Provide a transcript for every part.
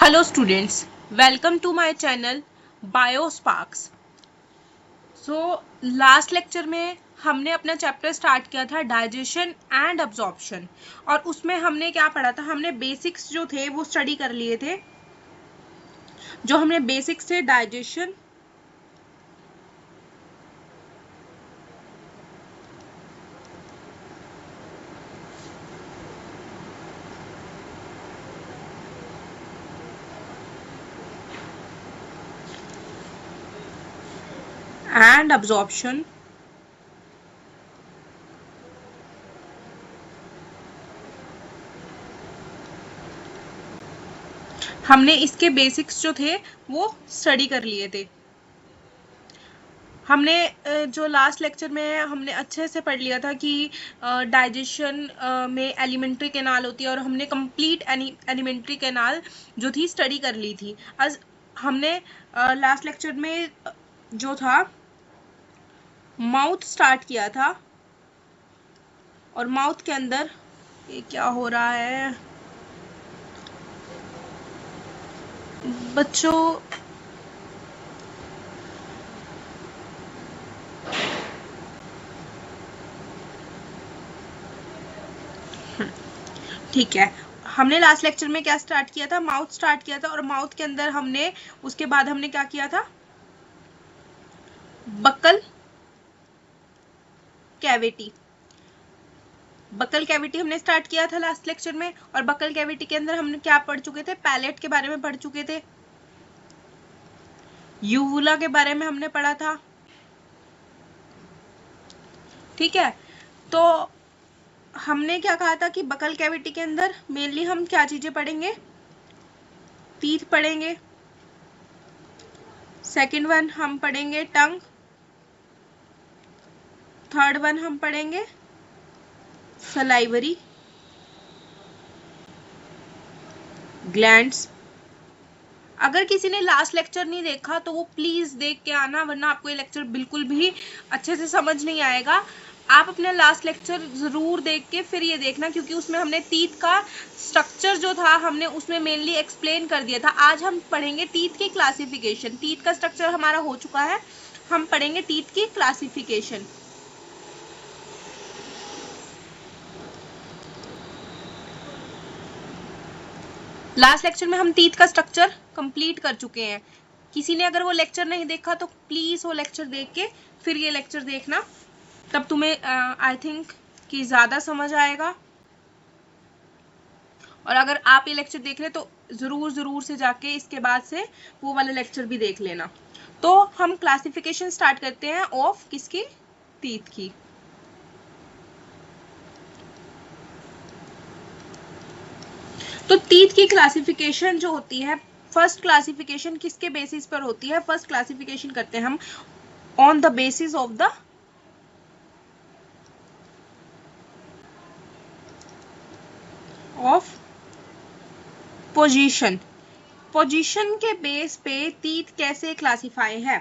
Hello students, welcome to my channel BioSparks. Last lecture में हमने अपना चैप्टर स्टार्ट किया था डाइजेशन एंड अब्जॉर्प्शन, और उसमें हमने क्या पढ़ा था, हमने बेसिक्स जो थे वो स्टडी कर लिए थे। जो हमने बेसिक्स थे डाइजेशन, एंड अब्जॉर्प्शन, हमने इसके बेसिक्स जो थे वो स्टडी कर लिए थे। हमने जो लास्ट लेक्चर में हमने अच्छे से पढ़ लिया था कि डाइजेशन में एलिमेंट्री कैनाल होती है, और हमने कंप्लीट एलिमेंट्री कैनाल जो थी स्टडी कर ली थी। आज हमने लास्ट लेक्चर में जो था माउथ स्टार्ट किया था, और माउथ के अंदर ये क्या हो रहा है बच्चों, ठीक है। हमने लास्ट लेक्चर में क्या स्टार्ट किया था, माउथ स्टार्ट किया था, और माउथ के अंदर हमने उसके बाद हमने क्या किया था, बक्कल कैविटी, बक्कल कैविटी हमने स्टार्ट किया था लास्ट लेक्चर में। और बक्कल कैविटी के अंदर हमने क्या पढ़ चुके थे, पैलेट के बारे में पढ़ चुके थे, यूवुला के बारे में हमने पढ़ा था। ठीक है, तो हमने क्या कहा था कि बक्कल कैविटी के अंदर मेनली हम क्या चीजें पढ़ेंगे, टीथ पढ़ेंगे, सेकंड वन हम पढ़ेंगे टंग, थर्ड वन हम पढ़ेंगे सलाइवरी ग्लैंड्स। अगर किसी ने लास्ट लेक्चर नहीं देखा तो वो प्लीज देख के आना, वरना आपको ये लेक्चर बिल्कुल भी अच्छे से समझ नहीं आएगा। आप अपना लास्ट लेक्चर जरूर देख के फिर ये देखना, क्योंकि उसमें हमने टीथ का स्ट्रक्चर जो था हमने उसमें मेनली एक्सप्लेन कर दिया था। आज हम पढ़ेंगे टीथ की क्लासिफिकेशन। टीथ का स्ट्रक्चर हमारा हो चुका है, हम पढ़ेंगे टीथ की क्लासिफिकेशन। लास्ट लेक्चर में हम टीथ का स्ट्रक्चर कंप्लीट कर चुके हैं। किसी ने अगर वो लेक्चर नहीं देखा तो प्लीज वो लेक्चर देख के फिर ये लेक्चर देखना, तब तुम्हें आई थिंक कि ज्यादा समझ आएगा। और अगर आप ये लेक्चर देख रहे तो जरूर से जाके इसके बाद से वो वाला लेक्चर भी देख लेना। तो हम क्लासिफिकेशन स्टार्ट करते हैं ऑफ किसकी, टीथ की। तो टीथ की क्लासिफिकेशन जो होती है, फर्स्ट क्लासिफिकेशन किसके बेसिस पर होती है, फर्स्ट क्लासिफिकेशन करते हैं हम on the basis of the of position. Position के बेस पे टीथ कैसे क्लासिफाई है,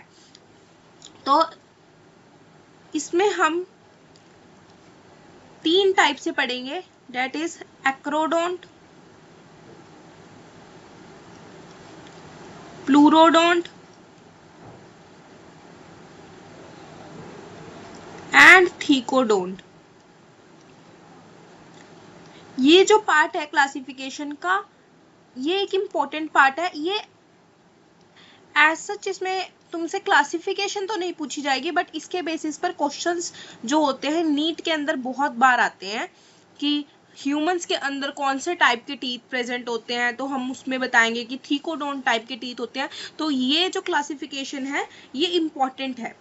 तो इसमें हम तीन टाइप से पढ़ेंगे, that is acrodont, pleurodont and thecodont. ये जो पार्ट है क्लासिफिकेशन का, ये एक इम्पोर्टेंट पार्ट है। ये एज सच इसमें तुमसे क्लासिफिकेशन तो नहीं पूछी जाएगी, बट इसके बेसिस पर क्वेश्चंस जो होते हैं नीट के अंदर बहुत बार आते हैं कि ह्यूमंस के अंदर कौन से टाइप के टीथ प्रेजेंट होते हैं, तो हम उसमें बताएंगे कि थीकोडोंट टाइप के टीथ होते हैं। तो ये जो क्लासिफिकेशन है ये इम्पोर्टेंट है।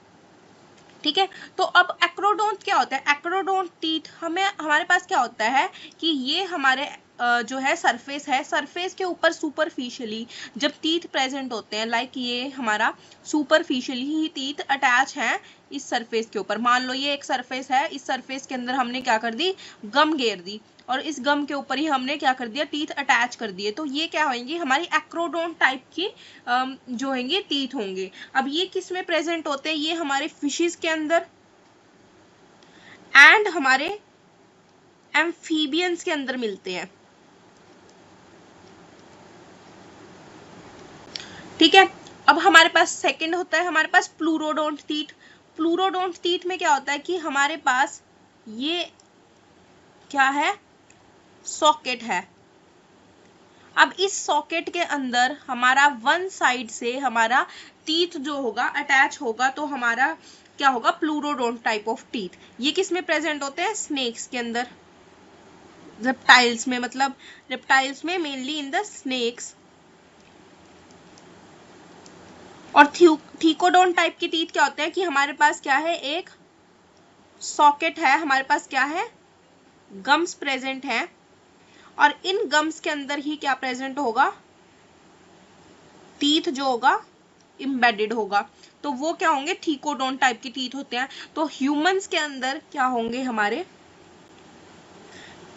ठीक है, तो अब एक्रोडोंट क्या होता है, एक्रोडोंट टीथ हमें हमारे पास क्या होता है कि ये हमारे जो है सरफेस है, सरफेस के ऊपर सुपरफिशियली जब टीथ प्रेजेंट होते हैं, लाइक ये हमारा सुपरफिशियली ही टीथ अटैच है इस सरफेस के ऊपर। मान लो ये एक सरफेस है, इस सरफेस के अंदर हमने क्या कर दी, गम घेर दी, और इस गम के ऊपर ही हमने क्या कर दिया, टीथ अटैच कर दिए। तो ये क्या होंगी, हमारी एक्रोडोंट टाइप की जो होंगे टीथ होंगे। अब ये किस में प्रेजेंट होते हैं, ये हमारे फिशेस के अंदर एंड हमारे एम्फीबियंस के अंदर मिलते हैं। ठीक है। अब हमारे पास सेकंड होता है हमारे पास प्लूरोडोंट टीथ। प्लूरोडोंट टीथ में क्या होता है कि हमारे पास ये क्या है, सॉकेट है। अब इस सॉकेट के अंदर हमारा वन साइड से हमारा टीथ जो होगा अटैच होगा, तो हमारा क्या होगा, प्लूरोडोंट टाइप ऑफ टीथ। ये किस में प्रेजेंट होते हैं, स्नेक्स के अंदर, रेप्टाइल्स में, मतलब रेप्टाइल्स में मेनली इन द स्नेक्स। और थीकोडोंट टाइप के टीथ क्या होते हैं कि हमारे पास क्या है, एक सॉकेट है, हमारे पास क्या है, गम्स प्रेजेंट है, और इन गम्स के अंदर ही क्या प्रेजेंट होगा, टीथ जो होगा इम्बेडेड होगा। तो वो क्या होंगे, थीकोडोंट टाइप के टीथ होते हैं। तो ह्यूमंस के अंदर क्या होंगे, हमारे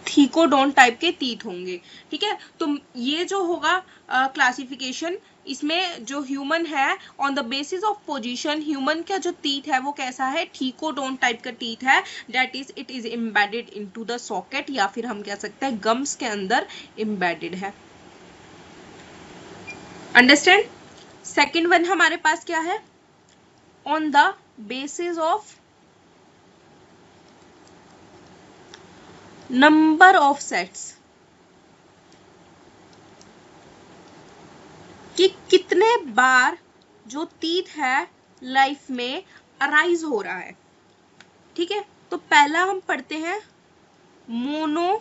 थीकोडोंट टाइप के टीथ होंगे। ठीक है, तो ये जो होगा क्लासिफिकेशन, इसमें जो ह्यूमन है, on the basis of position, human का जो टीथ है वो कैसा है, थीकोडोंट टाइप का टीथ है, that is it is embedded into the socket, या फिर हम कह सकते हैं गम्स के अंदर एम्बेडेड है। अंडरस्टैंड। सेकेंड वन हमारे पास क्या है, on the basis of number of sets, कि कितने बार जो टीथ है लाइफ में अराइज हो रहा है। ठीक है, तो पहला हम पढ़ते हैं मोनोफायोडोंट।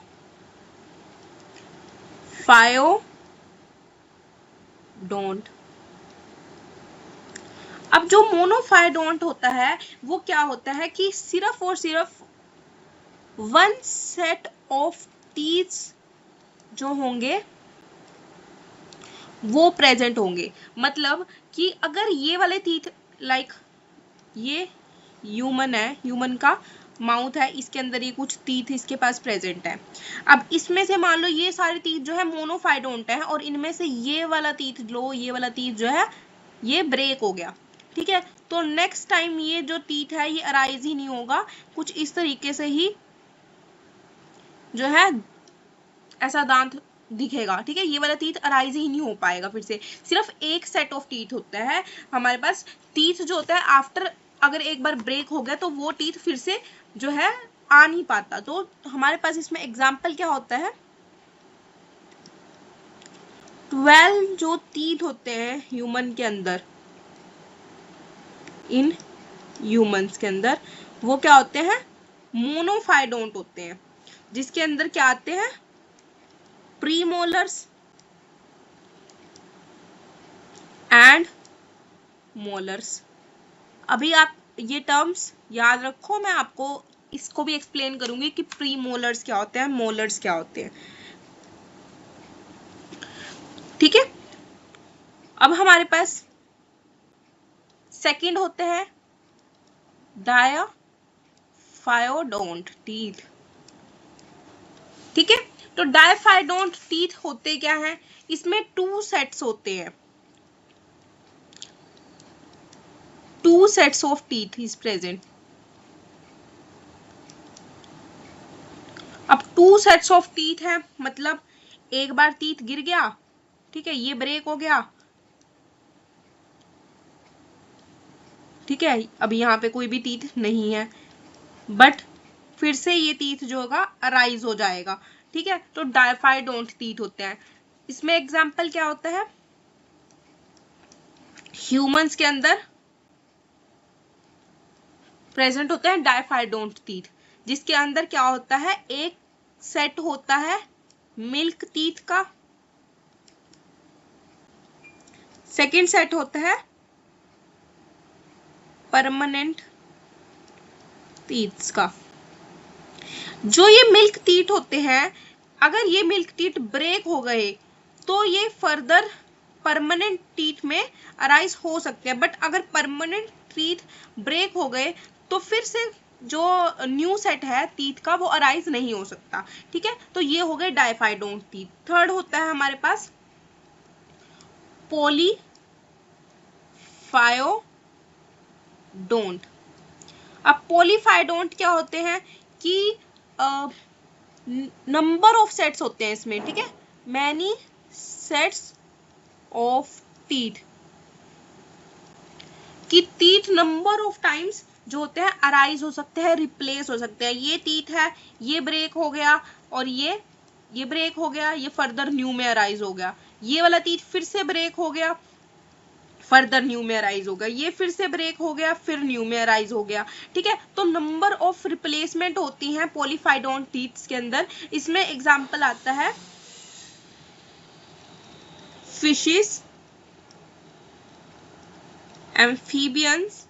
अब जो मोनोफायोडोंट होता है वो क्या होता है कि सिर्फ और सिर्फ वन सेट ऑफ टीथ जो होंगे वो प्रेजेंट होंगे। मतलब कि अगर ये वाले टीथ, लाइक ये ह्यूमन है, ह्यूमन का माउथ है, इसके अंदर ये कुछ टीथ इसके पास प्रेजेंट है। अब इसमें से मान लो ये सारे टीथ जो है मोनोफाइडोंट है, और इनमें से ये वाला टीथ लो, ये वाला टीथ जो है ये ब्रेक हो गया। ठीक है, तो नेक्स्ट टाइम ये जो टीथ है ये अराइज ही नहीं होगा, कुछ इस तरीके से ही जो है ऐसा दांत दिखेगा। ठीक है, ये वाला टीथ अराइज ही नहीं हो पाएगा, फिर से सिर्फ एक सेट ऑफ टीथ होता है हमारे पास। टीथ जो होता है आफ्टर, अगर एक बार ब्रेक हो गया तो वो टीथ फिर से जो है आ नहीं पाता। तो हमारे पास इसमें एग्जाम्पल क्या होता है, 12 जो टीथ होते हैं ह्यूमन के अंदर, इन ह्यूमंस के अंदर वो क्या होते हैं, मोनोफाइडोंट होते हैं, जिसके अंदर क्या आते हैं, प्रीमोलर्स एंड मोलर्स। अभी आप ये टर्म्स याद रखो, मैं आपको इसको भी एक्सप्लेन करूंगी कि प्रीमोलर्स क्या होते हैं, मोलर्स क्या होते हैं। ठीक है, अब हमारे पास सेकंड होते हैं डायाफायोडोंट टीथ। ठीक है, तो डायाफायोडोंट टीथ होते क्या हैं, इसमें 2 सेट्स होते हैं, 2 sets of teeth is present। अब 2 sets of teeth है, मतलब एक बार टीथ गिर गया, ठीक है, ये ब्रेक हो गया, ठीक है, अब यहाँ पे कोई भी टीथ नहीं है, बट फिर से ये टीथ जो होगा अराइज हो जाएगा। ठीक है, तो डायफाइडोंट टीथ होते हैं। इसमें एग्जाम्पल क्या होता है, ह्यूमंस के अंदर प्रेजेंट होते हैं डायफाइडोंट टीथ, जिसके अंदर क्या होता है, एक सेट होता है मिल्क टीथ का, सेकेंड सेट होता है परमानेंट टीथ्स का। जो ये मिल्क टीथ होते हैं, अगर ये मिल्क टीथ ब्रेक हो गए तो ये फर्दर परमानेंट टीथ में अराइज हो सकते हैं, बट अगर परमानेंट टीथ ब्रेक हो गए तो फिर से जो न्यू सेट है टीथ का वो अराइज नहीं हो सकता। ठीक है, तो ये हो गए डायफाइडोंट टीथ। थर्ड होता है हमारे पास पॉलीफायोडोंट। अब पॉलीफायोडोंट क्या होते हैं कि नंबर ऑफ सेट्स होते हैं इसमें, ठीक है, मैनी सेट्स ऑफ टीथ। कि टीथ नंबर ऑफ टाइम्स जो होते हैं अराइज हो सकते हैं, रिप्लेस हो सकते हैं। ये टीथ है, ये ब्रेक हो गया और ये ब्रेक हो गया, ये फर्दर न्यू में अराइज हो गया। ये वाला टीथ फिर से ब्रेक हो गया, फर्दर न्यू में अराइज होगा। ये फिर से ब्रेक हो गया, फिर न्यू में अराइज हो गया। ठीक है, तो नंबर ऑफ रिप्लेसमेंट होती हैं पॉलीफाइडोन टीथ्स के अंदर। इसमें एग्जांपल आता है फिशेस, एम्फीबियंस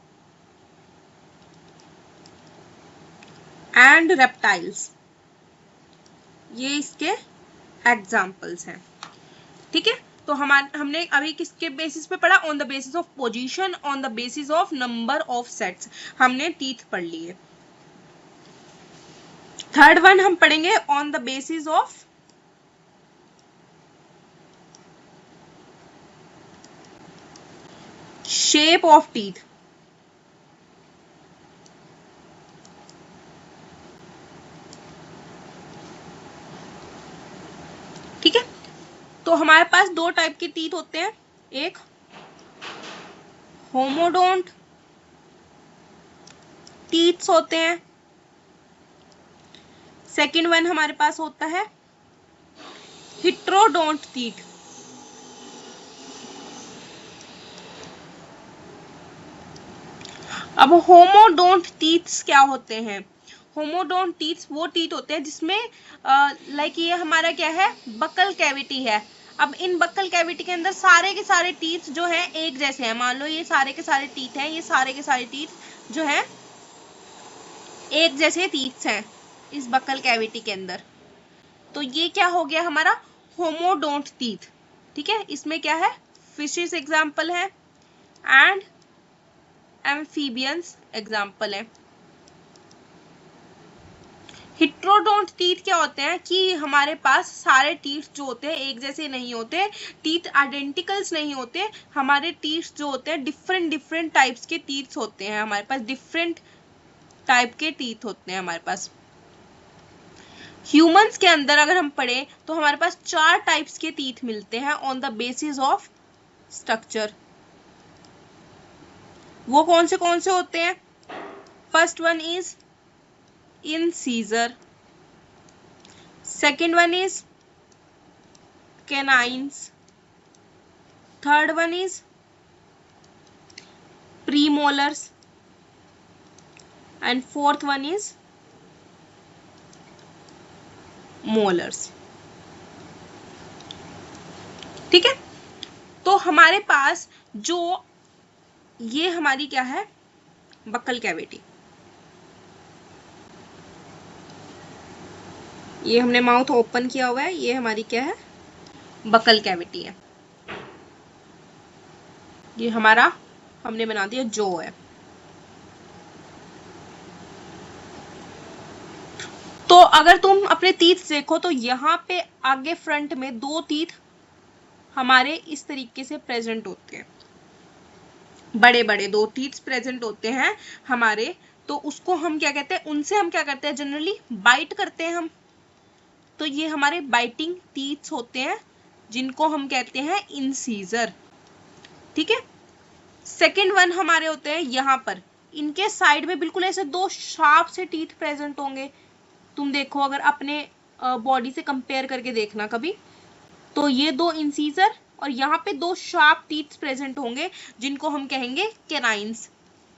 एंड रेप्टाइल्स। ये इसके एग्जाम्पल्स हैं। ठीक है, तो हमने अभी किसके बेसिस पे पढ़ा? On the basis of position, on the basis of number of sets हमने टीथ पढ़ लिए। थर्ड वन हम पढ़ेंगे on the basis of shape of teeth. ठीक है, तो हमारे पास दो टाइप के टीथ होते हैं, एक होमोडोंट टीथ्स होते हैं, सेकंड वन हमारे पास होता है हेटेरोडोंट टीथ। अब होमोडोंट टीथ्स क्या होते हैं? होमोडोंट टीथ्स वो टीथ होते हैं जिसमें लाइक ये हमारा क्या है, बकल कैविटी है। अब इन बकल कैविटी के अंदर सारे के सारे टीथ जो हैं एक जैसे हैं। मान लो ये सारे के सारे टीथ हैं, ये सारे के सारे टीथ जो हैं एक जैसे टीथ्स हैं इस बकल कैविटी के अंदर। तो ये क्या हो गया हमारा होमोडोंट टीथ। ठीक है, इसमें क्या है, फिशेस एग्जाम्पल है एंड एम्फीबियंस एग्जाम्पल है। हेटेरोडोंट टीथ क्या होते हैं कि हमारे पास सारे टीथ जो होते हैं एक जैसे नहीं होते, टीथ आइडेंटिकल्स नहीं होते। हमारे टीथ जो होते हैं डिफरेंट डिफरेंट टाइप्स के टीथ होते हैं, हमारे पास डिफरेंट टाइप के टीथ होते हैं हमारे पास। ह्यूमंस के अंदर अगर हम पढ़े तो हमारे पास 4 टाइप्स के टीथ मिलते हैं on the basis of structure. वो कौन से होते हैं? First one is incisor, second one is canines, third one is premolars and fourth one is molars। ठीक है, तो हमारे पास जो ये हमारी क्या है, बक्कल कैविटी, ये हमने माउथ ओपन किया हुआ है, ये हमारी क्या है, बक्कल कैविटी है। ये हमारा हमने बना दिया जो है। तो अगर तुम अपने टीथ देखो तो यहाँ पे आगे फ्रंट में 2 टीथ हमारे इस तरीके से प्रेजेंट होते हैं, बड़े बड़े 2 टीथ प्रेजेंट होते हैं हमारे। तो उसको हम क्या कहते हैं, उनसे हम क्या करते हैं, जनरली बाइट करते हैं हम। तो ये हमारे बाइटिंग टीथ होते हैं जिनको हम कहते हैं इंसीजर। ठीक है, सेकेंड वन हमारे होते हैं यहाँ पर, इनके साइड में बिल्कुल ऐसे 2 शार्प से टीथ प्रेजेंट होंगे। तुम देखो अगर अपने बॉडी से कंपेयर करके देखना कभी, तो ये 2 इंसीजर और यहाँ पे 2 शार्प टीथ प्रेजेंट होंगे जिनको हम कहेंगे कैनाइन्स।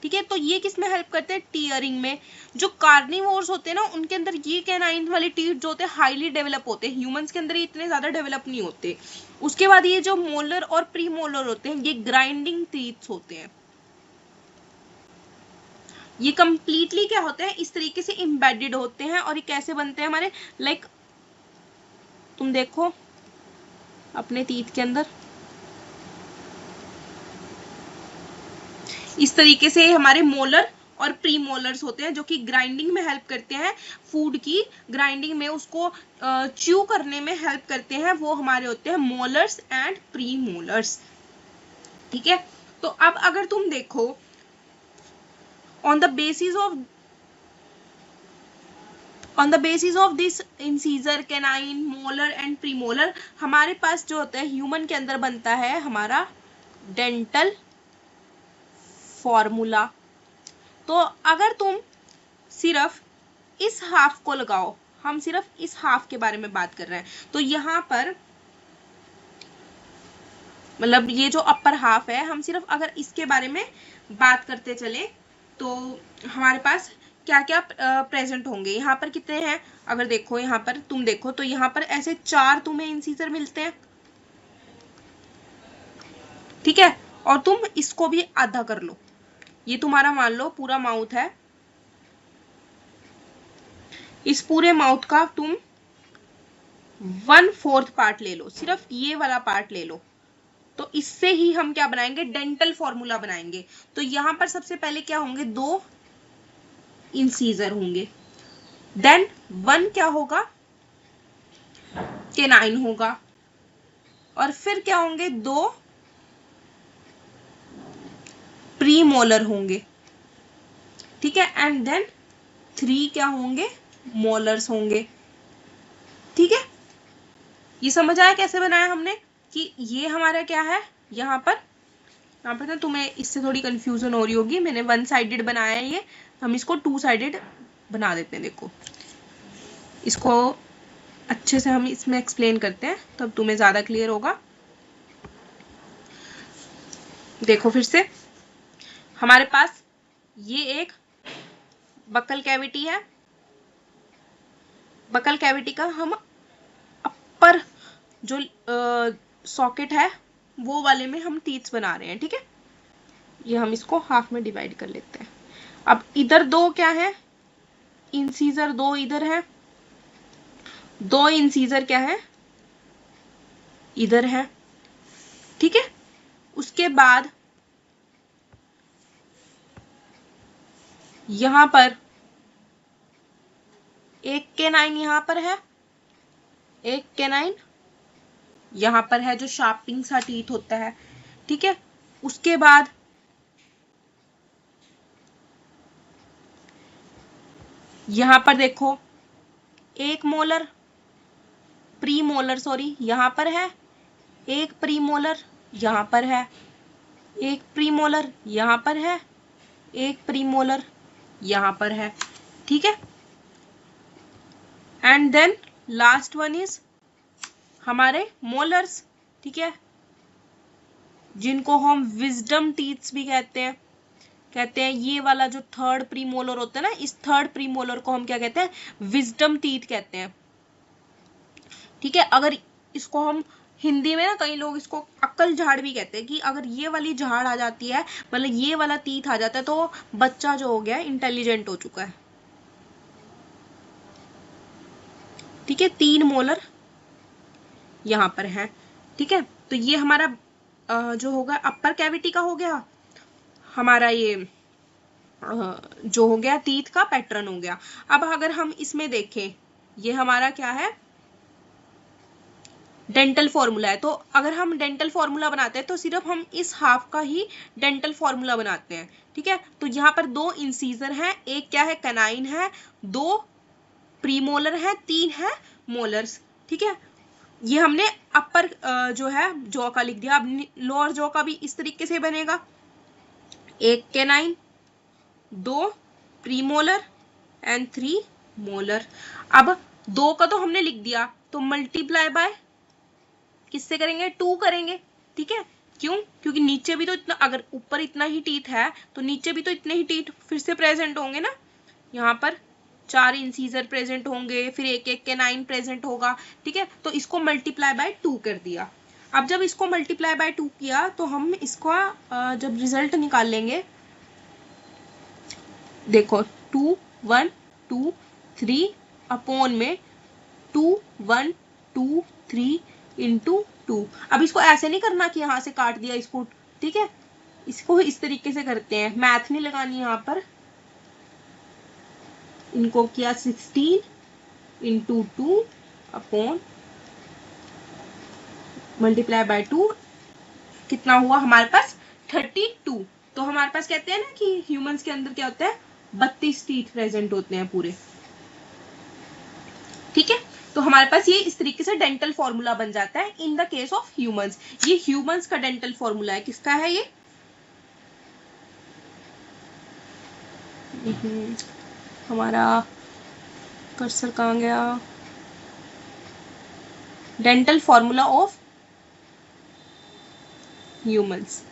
ठीक है, तो ये किस में हेल्प करते हैं, टीयरिंग में। जो कार्निवोर्स होते हैं ना उनके अंदर ये कैनाइन वाले टीथ जो होते हैं हाईली डेवलप होते हैं, ह्यूमंस के अंदर ये इतने ज्यादा डेवलप नहीं होते। उसके बाद ये जो मोलर और प्री मोलर होते हैं ये ग्राइंडिंग टीथ होते हैं। ये कंप्लीटली क्या होते हैं, इस तरीके से एम्बेडेड होते हैं। और ये कैसे बनते हैं हमारे, लाइक तुम देखो अपने टीथ के अंदर इस तरीके से हमारे मोलर और प्री मोलर्स होते हैं जो कि ग्राइंडिंग में हेल्प करते हैं, फूड की ग्राइंडिंग में उसको च्यू करने में हेल्प करते हैं। वो हमारे होते हैं मोलर्स एंड प्री मोलर्स। ठीक है, तो अब अगर तुम देखो on the basis of this incisor, canine, molar and premolar, हमारे पास जो होता है ह्यूमन के अंदर बनता है हमारा डेंटल फॉर्मूला। तो अगर तुम सिर्फ इस हाफ को लगाओ, हम सिर्फ इस हाफ के बारे में बात कर रहे हैं, तो यहाँ पर मतलब ये जो अपर हाफ है, हम सिर्फ अगर इसके बारे में बात करते चले तो हमारे पास क्या क्या प्रेजेंट होंगे। यहाँ पर कितने हैं, अगर देखो यहाँ पर तुम देखो तो यहाँ पर ऐसे 4 तुम्हें इंसीजर मिलते हैं, ठीक है। और तुम इसको भी आधा कर लो, ये तुम्हारा मान लो पूरा माउथ है, इस पूरे माउथ का तुम 1/4 पार्ट ले लो, सिर्फ ये वाला पार्ट ले लो, तो इससे ही हम क्या बनाएंगे, डेंटल फॉर्मूला बनाएंगे। तो यहां पर सबसे पहले क्या होंगे, 2 इंसीजर होंगे, देन 1 क्या होगा, केनाइन होगा, और फिर क्या होंगे, 2 प्रीमोलर होंगे, ठीक है, एंड देन 3 क्या होंगे, मोलर्स होंगे, ठीक है। ये समझ आया कैसे बनाया हमने, कि ये हमारा क्या है, यहाँ पर ना तुम्हें इससे थोड़ी कंफ्यूजन हो रही होगी, मैंने 1 साइडेड बनाया है, ये हम इसको 2 साइडेड बना देते हैं। देखो इसको अच्छे से हम इसमें एक्सप्लेन करते हैं, तब तुम्हें ज्यादा क्लियर होगा। देखो फिर से हमारे पास ये एक बकल कैविटी है, बकल कैविटी का हम अपर जो सॉकेट है वो वाले में हम टीथ्स बना रहे हैं, ठीक है। ये हम इसको हाफ में डिवाइड कर लेते हैं। अब इधर 2 क्या है, इंसीजर 2 इधर है, 2 इंसीजर क्या है, इधर है, ठीक है। उसके बाद यहां पर एक केनाइन यहां पर है, एक केनाइन यहां पर है, जो शार्पिंग सा टीथ होता है, ठीक है। उसके बाद यहां पर देखो एक मोलर प्रीमोलर सॉरी यहां पर है, एक प्रीमोलर यहां पर है, एक प्रीमोलर यहां पर है, एक प्रीमोलर यहां पर है, ठीक है। And then last one is हमारे मोलर्स, ठीक है, जिनको हम विजडम टीथ्स भी कहते हैं। ये वाला जो 3rd प्रीमोलर होता है ना, इस 3rd प्रीमोलर को हम क्या कहते हैं, विजडम टीथ कहते हैं, ठीक है। अगर इसको हम हिंदी में ना, कई लोग इसको अक्ल झाड़ भी कहते हैं, कि अगर ये वाली झाड़ आ जाती है, मतलब ये वाला टीथ आ जाता है, तो बच्चा जो हो गया है इंटेलिजेंट हो चुका है, ठीक है। 3 मोलर यहां पर है, ठीक है। तो ये हमारा जो होगा अपर कैविटी का हो गया, हमारा ये जो हो गया टीथ का पैटर्न हो गया। अब अगर हम इसमें देखें, ये हमारा क्या है, डेंटल फॉर्मूला है। तो अगर हम डेंटल फॉर्मूला बनाते हैं तो सिर्फ हम इस हाफ का ही डेंटल फॉर्मूला बनाते हैं, ठीक है। तो यहाँ पर 2 इंसीजर हैं, एक क्या है, कैनाइन है, 2 प्रीमोलर है, 3 है मोलर्स, ठीक है। ये हमने अपर जो है जॉ का लिख दिया। अब लोअर जॉ का भी इस तरीके से बनेगा, एक कैनाइन, 2 प्रीमोलर एंड 3 मोलर। अब 2 का तो हमने लिख दिया, तो मल्टीप्लाई बाय किससे करेंगे, 2 करेंगे, ठीक है। क्यों, क्योंकि नीचे भी तो इतना, अगर ऊपर इतना ही टीथ है तो नीचे भी तो इतने ही टीथ फिर से प्रेजेंट होंगे ना। यहाँ पर 4 इंसीजर प्रेजेंट होंगे, फिर एक एक कैनाइन प्रेजेंट होगा, ठीक है। तो इसको मल्टीप्लाई बाय 2 कर दिया। अब जब इसको मल्टीप्लाई बाय 2 किया तो हम इसका जब रिजल्ट निकाल लेंगे, देखो 2 1 2 3 अपॉन में 2 1 2 3 इंटू 2। अब इसको ऐसे नहीं करना कि यहां से काट दिया इसको, ठीक है। इसको इस तरीके से करते हैं, मैथ नहीं लगानी यहाँ पर। इनको किया 16 इंटू 2 अपॉन मल्टीप्लाई बाय 2, कितना हुआ हमारे पास 32। तो हमारे पास कहते हैं ना कि ह्यूमंस के अंदर क्या होता है, 32 टीथ प्रेजेंट होते हैं पूरे, ठीक है। तो हमारे पास ये इस तरीके से डेंटल फॉर्मूला बन जाता है इन द केस ऑफ ह्यूमंस। ये ह्यूमंस का डेंटल फॉर्मूला है, किसका है ये, हमारा कर्सर कहाँ गया, डेंटल फॉर्मूला ऑफ ह्यूमंस।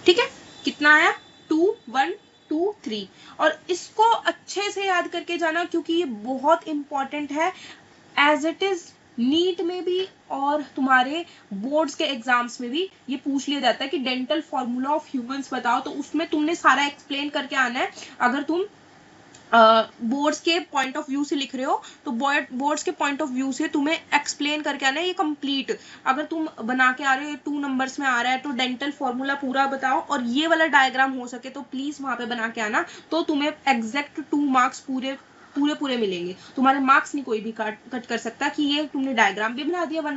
ठीक है, कितना आया 2 1 2 3। और इसको अच्छे से याद करके जाना क्योंकि ये बहुत इंपॉर्टेंट है, एज इट इज नीट में भी और तुम्हारे बोर्ड्स के एग्जाम्स में भी ये पूछ लिया जाता है कि डेंटल फॉर्मूला ऑफ ह्यूमंस बताओ, तो उसमें तुमने सारा एक्सप्लेन करके आना है। अगर तुम बोर्ड्स के पॉइंट ऑफ व्यू से लिख रहे हो तो बोर्ड्स के पॉइंट ऑफ व्यू से तुम्हें एक्सप्लेन करके आना है ये कंप्लीट। अगर तुम बना के आ रहे हो 2 नंबर्स में आ रहा है तो डेंटल फॉर्मूला पूरा बताओ, और ये वाला डायग्राम हो सके तो प्लीज वहां पे बना के आना, तो तुम्हें एग्जैक्ट 2 मार्क्स पूरे मिलेंगे। तुम्हारे मार्क्स नहीं कोई भी कट कर सकता कि ये तुमने डायग्राम भी बना दिया 1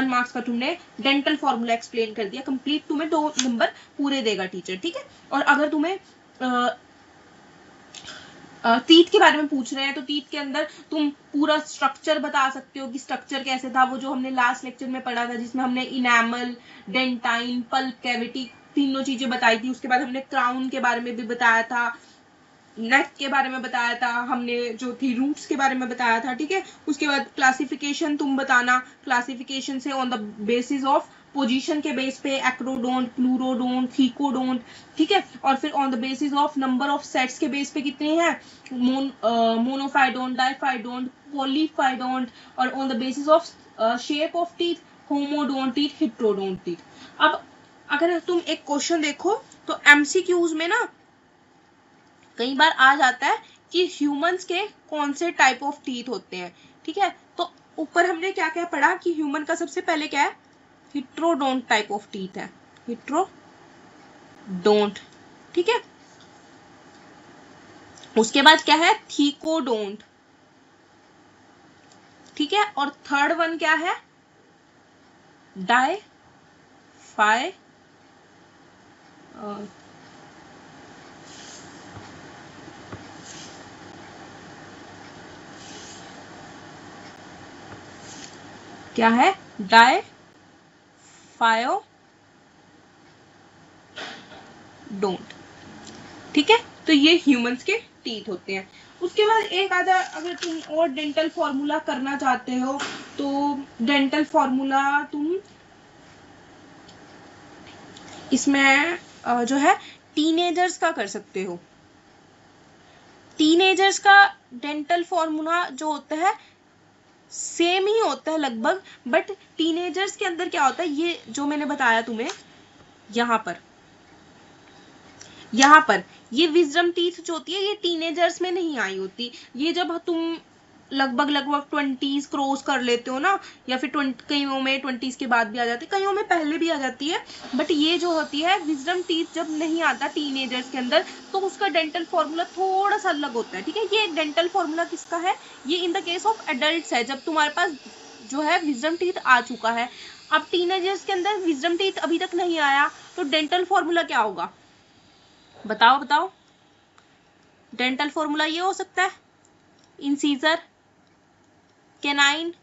मार्क्स का तुमने डेंटल फॉर्मूला एक्सप्लेन कर दिया, कंप्लीट तुम्हें 2 नंबर पूरे देगा टीचर। ठीक है, और अगर तुम्हें टीथ के बारे में पूछ रहे हैं तो टीथ के अंदर तुम पूरा स्ट्रक्चर बता सकते हो कि स्ट्रक्चर कैसे था, वो जो हमने लास्ट लेक्चर में पढ़ा था जिसमें हमने इनेमल, डेंटाइन, पल्प कैविटी तीनों चीजें बताई थी। उसके बाद हमने क्राउन के बारे में भी बताया था, नेक के बारे में बताया था, हमने जो थी रूट्स के बारे में बताया था। ठीक है, उसके बाद क्लासिफिकेशन तुम बताना, क्लासिफिकेशन से on the basis of position के बेस पे एक्रोडोंट, प्लूरोडोंट, थीकोडोंट। ठीक है, और फिर on the basis of number of sets के बेस पे कितने हैं, मोनोफाइडोंट, डाइफाइडोंट, पॉलीफाइडोंट, और on the basis of shape of teeth, homodont teeth, heterodont teeth. अब अगर तुम एक क्वेश्चन देखो तो एमसीक्यूज में ना कई बार आ जाता है कि ह्यूमंस के कौन से टाइप ऑफ टीथ होते हैं। ठीक है, तो ऊपर हमने क्या क्या पढ़ा कि ह्यूमन का सबसे पहले क्या है, हिट्रोडोंट टाइप ऑफ टीथ है, हिट्रोडोंट। ठीक है, उसके बाद क्या है, थीकोडोंट। ठीक है, और थर्ड वन क्या है, डाइफाई क्या है, डाइफायोडोंट। ठीक है, तो ये ह्यूमंस के टीथ होते हैं। उसके बाद एक आधा अगर तुम और डेंटल फॉर्मूला करना चाहते हो तो डेंटल फॉर्मूला तुम इसमें जो है टीनेजर्स का कर सकते हो। टीनेजर्स का डेंटल फॉर्मूला जो होता है सेम ही होता है लगभग, बट टीनेजर्स के अंदर क्या होता है, ये जो मैंने बताया तुम्हें यहाँ पर ये विजडम टीथ जो होती है ये टीनेजर्स में नहीं आई होती, ये जब तुम लगभग 20s क्रॉस कर लेते हो ना, या फिर कईयों में 20s के बाद भी आ जाती है, कईयों में पहले भी आ जाती है, बट ये जो होती है विजडम टीथ जब नहीं आता टीनेजर्स के अंदर तो उसका डेंटल फॉर्मूला थोड़ा सा अलग होता है। ठीक है, ये डेंटल फॉर्मूला किसका है, ये इन द केस ऑफ एडल्ट्स है, जब तुम्हारे पास जो है विजडम टीथ आ चुका है। अब टीनेजर्स के अंदर विजडम टीथ अभी तक नहीं आया तो डेंटल फॉर्मूला क्या होगा, बताओ। डेंटल फॉर्मूला ये हो सकता है, इंसीजर, केनाइन,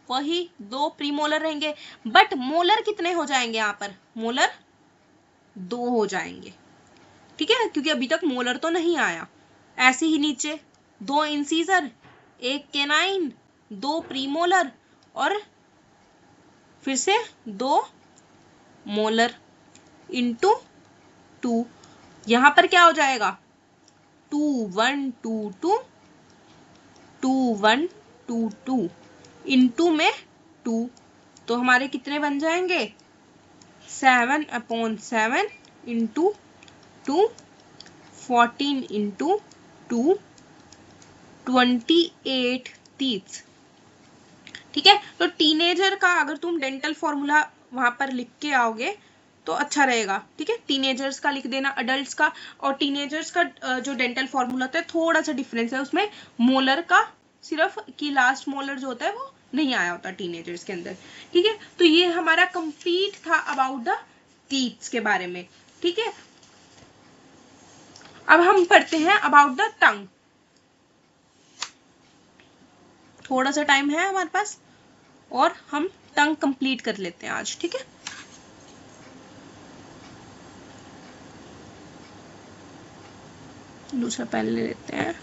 वही 2 प्रीमोलर रहेंगे, बट मोलर कितने हो जाएंगे, यहाँ पर मोलर 2 हो जाएंगे। ठीक है, क्योंकि अभी तक मोलर तो नहीं आया। ऐसे ही नीचे 2 इंसीजर, 1 केनाइन, 2 प्रीमोलर, और फिर से 2 मोलर इंटू 2, यहां पर क्या हो जाएगा 2 1 2 2 2 1 2 2 इंटू में 2, तो हमारे कितने बन जाएंगे 7/7 इंटू 2, 14 इंटू 2, 28 टीथ। ठीक है, तो टीनेजर का अगर तुम डेंटल फॉर्मूला वहां पर लिख के आओगे तो अच्छा रहेगा। ठीक है, टीनेजर्स का लिख देना, अडल्ट्स का और टीनेजर्स का जो डेंटल फॉर्मूला होता है थोड़ा सा डिफरेंस है उसमें, मोलर का सिर्फ कि लास्ट मोलर जो होता है वो नहीं आया होता टीनेजर्स के अंदर। ठीक है, तो ये हमारा कंप्लीट था अबाउट द टीथ्स के बारे में। ठीक है, अब हम पढ़ते हैं अबाउट द टंग। थोड़ा सा टाइम है हमारे पास और हम टंग कंप्लीट कर लेते हैं आज। ठीक है, दूसरा पेन ले लेते हैं।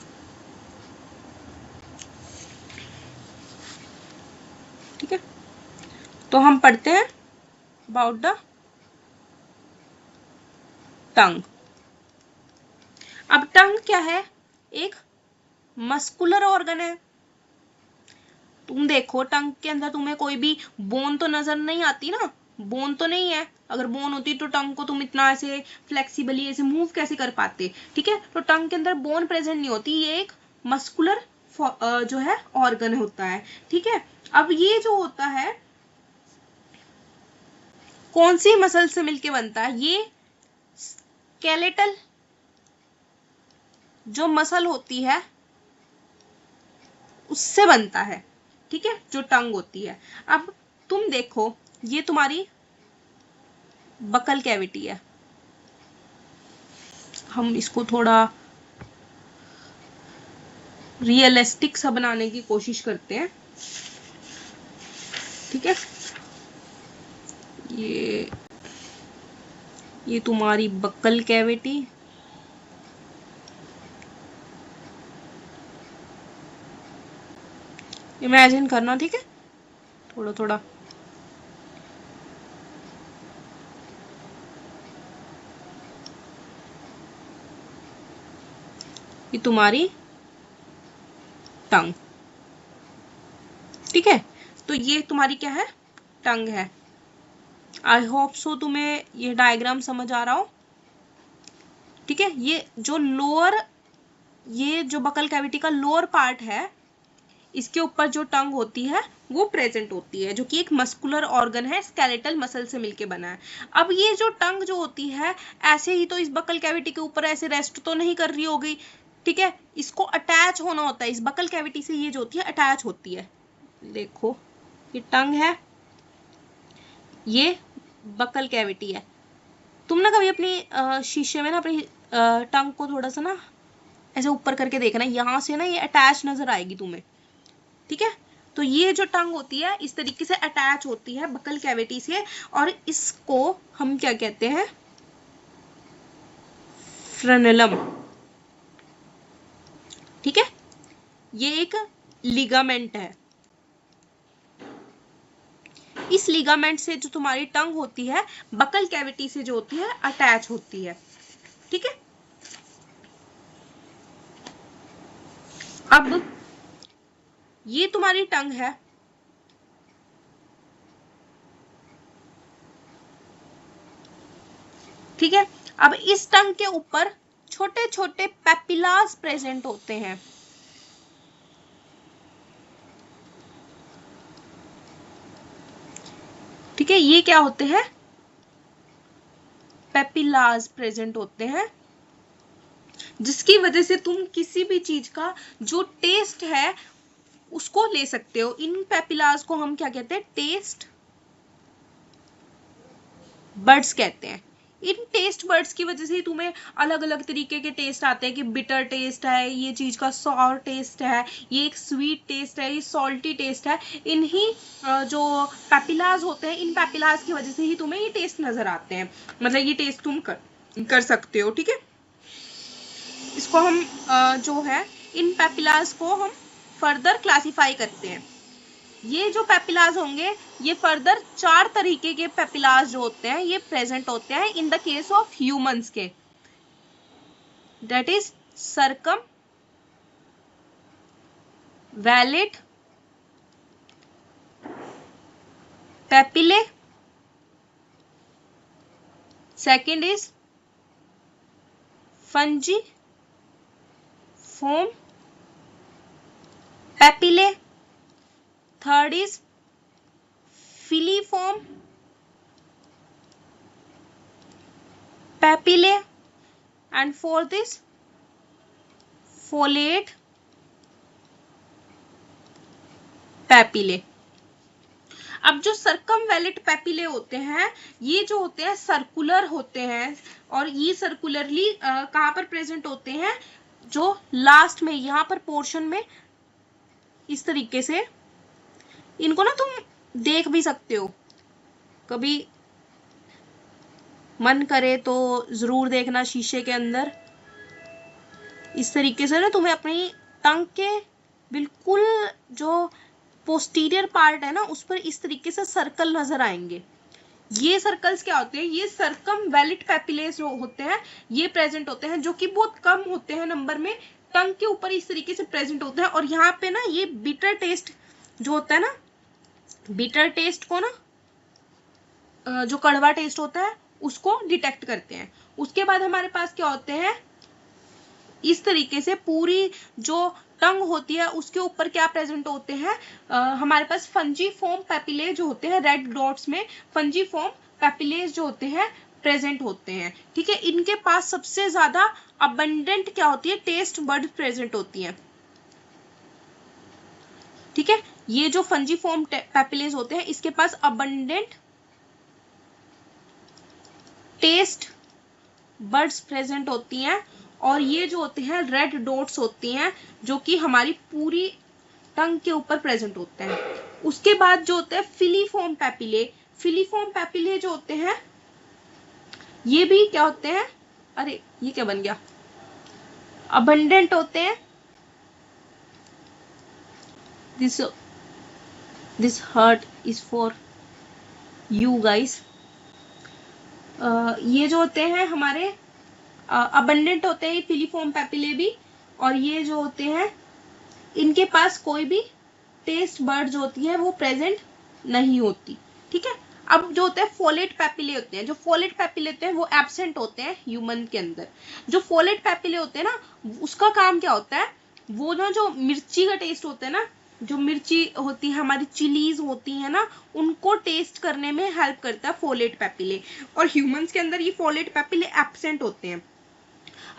ठीक है, तो हम पढ़ते हैं अबाउट द टंग। अब टंग क्या है? एक मस्कुलर ऑर्गन है। तुम देखो टंग के अंदर तुम्हें कोई भी बोन तो नजर नहीं आती ना, बोन तो नहीं है। अगर बोन होती तो टंग को तुम इतना ऐसे फ्लेक्सिबली ऐसे मूव कैसे कर पाते? ठीक है, तो टंग के अंदर बोन प्रेजेंट नहीं होती, ये एक मस्कुलर जो है ऑर्गन होता है। ठीक है, अब ये जो होता है कौन सी मसल से मिलके बनता है? ये स्केलेटल जो मसल होती है उससे बनता है। ठीक है, जो टंग होती है। अब तुम देखो ये तुम्हारी बकल कैविटी है। हम इसको थोड़ा रियलिस्टिक सा बनाने की कोशिश करते हैं। ठीक है, ये तुम्हारी बकल कैविटी, इमेजिन करना। ठीक है, थोड़ा थोड़ा ये तुम्हारी टंग। ठीक है, तो ये तुम्हारी क्या है? टंग है। आई होप सो तुम्हें ये डायग्राम समझ आ रहा हो। ठीक है, ये जो बकल कैविटी का लोअर पार्ट है, इसके ऊपर जो टंग होती है वो प्रेजेंट होती है, जो कि एक मस्कुलर ऑर्गन है, स्केलेटल मसल से मिलके बना है। अब ये जो टंग जो होती है ऐसे ही तो इस बकल कैविटी के ऊपर ऐसे रेस्ट तो नहीं कर रही होगी। ठीक है, इसको अटैच होना होता है, इस बकल कैविटी से ये जो होती है अटैच होती है। देखो ये टंग है, ये बकल कैविटी है। तुम ना कभी अपनी शीशे में ना अपनी टंग को थोड़ा सा ना ऐसे ऊपर करके देखना, यहाँ से ना ये अटैच नजर आएगी तुम्हें। ठीक है, तो ये जो टंग होती है इस तरीके से अटैच होती है बकल कैविटी से, और इसको हम क्या कहते हैं? फ्रेनेलम। ठीक है, ये एक लिगामेंट है। इस लिगामेंट से जो तुम्हारी टंग होती है बकल कैविटी से जो होती है अटैच होती है। ठीक है, अब ये तुम्हारी टंग है। ठीक है, अब इस टंग के ऊपर छोटे छोटे पेपिलास प्रेजेंट होते हैं। ठीक है, ये क्या होते हैं? पेपिलास प्रेजेंट होते हैं, जिसकी वजह से तुम किसी भी चीज का जो टेस्ट है उसको ले सकते हो। इन पेपिलास को हम क्या कहते हैं? टेस्ट बर्ड्स कहते हैं। इन टेस्ट बर्ड्स की वजह से ही तुम्हें अलग अलग तरीके के टेस्ट आते हैं कि बिटर टेस्ट है, ये चीज का सॉर टेस्ट है, ये एक स्वीट टेस्ट है, ये सॉल्टी टेस्ट है। इन्हीं जो पेपिलास होते हैं, इन पेपिलास की वजह से ही तुम्हें ये टेस्ट नजर आते हैं, मतलब ये टेस्ट तुम कर सकते हो। ठीक है, इसको हम जो है इन पेपिलास को हम फर्दर क्लासिफाई करते हैं। ये जो पेपिलास होंगे ये फर्दर 4 तरीके के पेपिलास जो होते हैं ये प्रेजेंट होते हैं in the case of humans के। That is circumvallate papillae, second is fungiform papillae, third is filiform papillae, and fourth is foliate papillae। अब जो सर्कमवैलिट पेपिले होते हैं ये जो होते हैं सर्कुलर होते हैं, और ये सर्कुलरली कहाँ पर प्रेजेंट होते हैं? जो लास्ट में यहाँ पर पोर्शन में इस तरीके से। इनको ना तुम देख भी सकते हो, कभी मन करे तो जरूर देखना शीशे के अंदर। इस तरीके से ना तुम्हें अपनी टंग के बिल्कुल जो पोस्टीरियर पार्ट है ना उस पर इस तरीके से सर्कल नजर आएंगे। ये सर्कल्स क्या होते हैं, ये सर्कमवैलिट पैपिलेस जो होते हैं ये प्रेजेंट होते हैं, जो कि बहुत कम होते हैं नंबर में, टंग के ऊपर इस तरीके से प्रेजेंट होते हैं। और यहाँ पे ना ये बिटर टेस्ट जो होता है ना, बिटर टेस्ट को ना जो कड़वा टेस्ट होता है उसको डिटेक्ट करते हैं। उसके बाद हमारे पास क्या होते हैं, इस तरीके से पूरी जो टंग होती है उसके ऊपर क्या प्रेजेंट होते हैं, हमारे पास फंजीफॉर्म पैपिले जो होते हैं, रेड डॉट्स में फंजीफॉर्म पैपिलेज जो होते हैं प्रेजेंट होते हैं। ठीक है, इनके पास सबसे ज्यादा अबंडेंट क्या होती है, टेस्ट बर्ड प्रेजेंट होती है। ठीक है, ये जो फंजीफॉर्म पैपिलेज होते हैं इसके पास अबंडेंट टेस्ट बर्ड्स प्रेजेंट होती हैं, और ये जो होते हैं रेड डॉट्स होती हैं जो कि हमारी पूरी टंग के ऊपर प्रेजेंट होते हैं। उसके बाद जो होते हैं फिलीफॉर्म पैपिले, फिलीफॉर्म पैपिले जो होते हैं ये भी क्या होते हैं, अरे ये क्या बन गया, अबंडेंट होते हैं। This hurt is for you guys. ये जो होते हैं हमारे अबंडेंट होते हैं फिलीफॉर्म पैपिले भी, और ये जो होते हैं इनके पास कोई भी टेस्ट बर्ड जो होती है वो प्रेजेंट नहीं होती। ठीक है, अब जो होते हैं फोलेट पैपिले होते हैं, जो फोलेट पैपिले होते हैं वो एब्सेंट होते हैं ह्यूमन के अंदर। जो फोलेट पैपिले होते हैं ना उसका काम क्या होता है, वो ना जो मिर्ची का टेस्ट होता है ना, जो मिर्ची होती है हमारी चिलीज होती है ना उनको टेस्ट करने में हेल्प करता है फोलेट पैपिले, और ह्यूमंस के अंदर ये फोलेट पैपिले एब्सेंट होते हैं।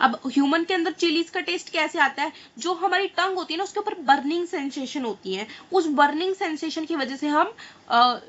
अब ह्यूमन के अंदर चिलीज का टेस्ट कैसे आता है, जो हमारी टंग होती है ना उसके ऊपर बर्निंग सेंसेशन होती है, उस बर्निंग सेंसेशन की वजह से हम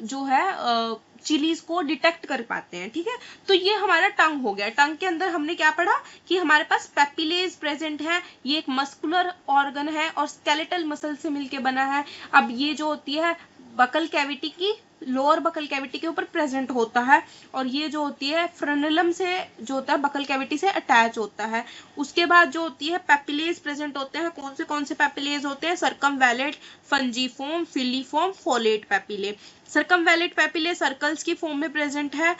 जो है चिलीज को डिटेक्ट कर पाते हैं। ठीक है, तो ये हमारा टंग हो गया। टंग के अंदर हमने क्या पढ़ा कि हमारे पास पैपिलेज प्रेजेंट है, ये एक मस्कुलर ऑर्गन है और स्केलेटल मसल से मिलके बना है। अब ये जो होती है बकल कैविटी की, लोअर बकल कैविटी के ऊपर प्रेजेंट होता है, और ये जो होती है फ्रेनुलम से जो होता है बकल कैविटी से अटैच होता है। उसके बाद जो होती है पैपिलेज प्रेजेंट होते हैं, कौन से पैपिलेज होते हैं, circumvallate, fungiform, filiform, foliate papillae. Circumvallate papillae circles की फॉर्म में प्रेजेंट है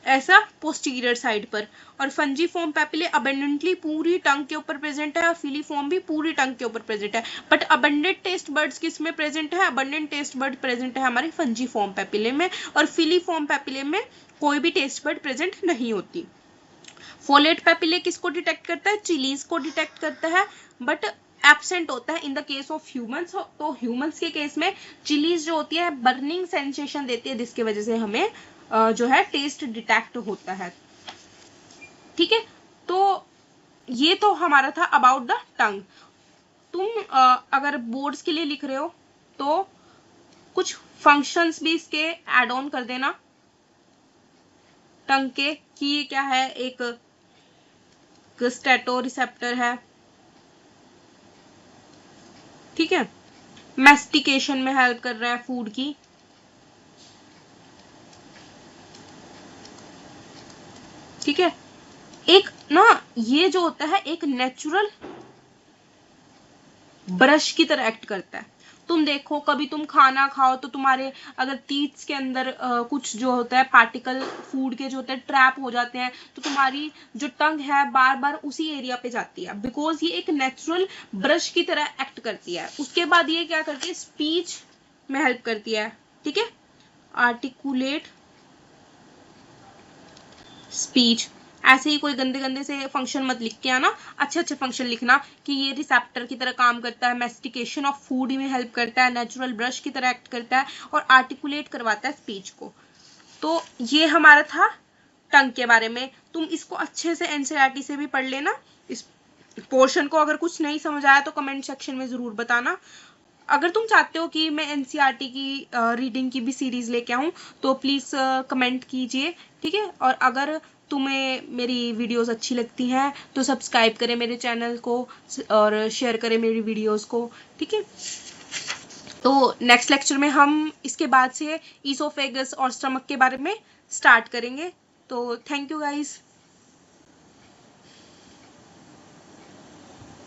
ऐसा पोस्टीरियर साइड पर, और फंजीफॉर्म पैपिले अबंडेंटली पूरी टंग के ऊपर प्रेजेंट है, और फिलीफॉर्म भी पूरी टंग के ऊपर प्रेजेंट है। बट अबंडेंट टेस्ट बर्ड्स किस में प्रेजेंट है, अबंडेंट टेस्ट बर्ड प्रेजेंट है हमारे फंजीफॉर्म पैपिले में, और फिलीफॉर्म पैपिले में कोई भी टेस्ट बर्ड प्रेजेंट नहीं होती। फोलेट पैपिले किसको डिटेक्ट करता है, चिलीज को डिटेक्ट करता है, बट एब्सेंट होता है इन द केस ऑफ ह्यूमंस। तो ह्यूमंस के केस में चिलीज जो होती है बर्निंग सेंसेशन देती है, जिसकी वजह से हमें जो है टेस्ट डिटेक्ट होता है। ठीक है, तो ये तो हमारा था अबाउट द टंग। तुम अगर बोर्ड्स के लिए लिख रहे हो तो कुछ फंक्शंस भी इसके ऐड ऑन कर देना टंग के, कि ये क्या है, एक स्टेटो रिसेप्टर है, ठीक है, मैस्टिकेशन में हेल्प कर रहा है फूड की, ठीक है, एक ना ये जो होता है एक नेचुरल ब्रश की तरह एक्ट करता है। तुम देखो कभी तुम खाना खाओ तो तुम्हारे अगर टीथ्स के अंदर कुछ जो होता है पार्टिकल फूड के जो होते हैं ट्रैप हो जाते हैं, तो तुम्हारी जो टंग है बार बार उसी एरिया पे जाती है, बिकॉज ये एक नेचुरल ब्रश की तरह एक्ट करती है। उसके बाद ये क्या करती है, स्पीच में हेल्प करती है, ठीक है, आर्टिकुलेट स्पीच। ऐसे ही कोई गंदे गंदे से फंक्शन मत लिख के आना, अच्छे अच्छे फंक्शन लिखना कि ये रिसेप्टर की तरह काम करता है, मैस्टिकेशन ऑफ फूड में हेल्प करता है, नेचुरल ब्रश की तरह एक्ट करता है, और आर्टिकुलेट करवाता है स्पीच को। तो ये हमारा था टंग के बारे में। तुम इसको अच्छे से एनसीईआरटी से भी पढ़ लेना। इस पोर्शन को अगर कुछ नहीं समझ आया तो कमेंट सेक्शन में जरूर बताना। अगर तुम चाहते हो कि मैं एनसीईआरटी की रीडिंग की भी सीरीज लेके आऊं तो प्लीज कमेंट कीजिए, ठीक है। और अगर तुम्हें मेरी वीडियोस अच्छी लगती हैं तो सब्सक्राइब करें मेरे चैनल को और शेयर करें मेरी वीडियोस को, ठीक है। तो नेक्स्ट लेक्चर में हम इसके बाद से ईसोफेगस और स्टमक के बारे में स्टार्ट करेंगे। तो थैंक यू गाइस।